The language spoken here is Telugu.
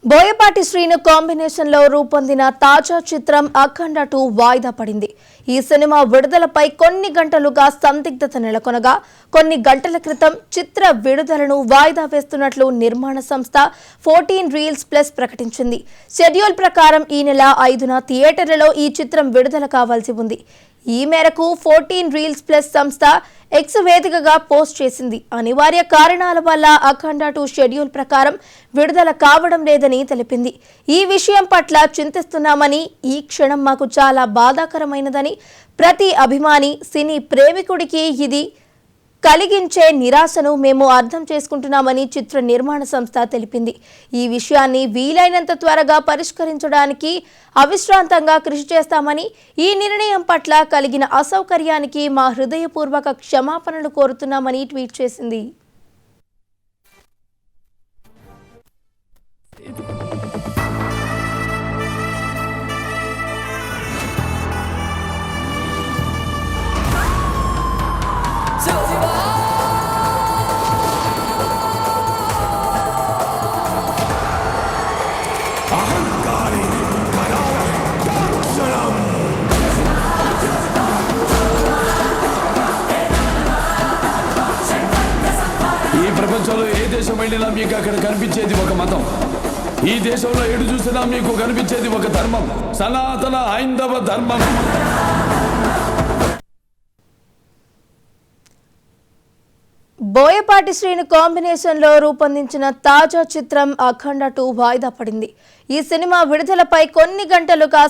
బోయపాటి శ్రీను కాంబినేషన్ లో రూపొందిన తాజా చిత్రం అఖండ 2 వాయిదా పడింది. ఈ సినిమా విడుదలపై కొన్ని గంటలుగా సందిగ్ధత నెలకొనగా కొన్ని గంటల క్రితం చిత్ర విడుదలను వాయిదా వేస్తున్నట్లు నిర్మాణ సంస్థ 14 రీల్స్ ప్లస్ ప్రకటించింది. షెడ్యూల్ ప్రకారం ఈ నెల 5న థియేటర్లలో ఈ చిత్రం విడుదల కావాల్సి ఉంది. ఈ మేరకు 14 రీల్స్ ప్లస్ సంస్థ ఎక్స్ వేదికగా పోస్ట్ చేసింది. అనివార్య కారణాల వల్ల అఖండ 2 షెడ్యూల్ ప్రకారం విడుదల కావడం లేదని తెలిపింది. ఈ విషయం పట్ల చింతిస్తున్నామని, ఈ క్షణం మాకు చాలా బాధాకరమైనదని, ప్రతి అభిమాని సినీ ప్రేమికుడికి ఇది కలిగించే నిరాశను మేము అర్థం చేసుకుంటున్నామని చిత్ర నిర్మాణ సంస్థ తెలిపింది. ఈ విషయాన్ని వీలైనంత త్వరగా పరిష్కరించడానికి అవిశ్రాంతంగా కృషి చేస్తామని, ఈ నిర్ణయం పట్ల కలిగిన అసౌకర్యానికి మా హృదయపూర్వక క్షమాపణలు కోరుతున్నామని ట్వీట్ చేసింది. ప్రపంచంలో ఏ దేశం వెళ్ళినా మీకు అక్కడ కనిపించేది ఒక మతం. ఈ దేశంలో ఎటు చూసినా మీకు కనిపించేది ఒక ధర్మం, సనాతన హైందవ ధర్మం. బోయపాటి శ్రీను కాంబినేషన్ లో రూపొందించిన తాజా చిత్రం అఖండ 2 వాయిదా పడింది. ఈ సినిమా విడుదలపై కొన్ని గంటలుగా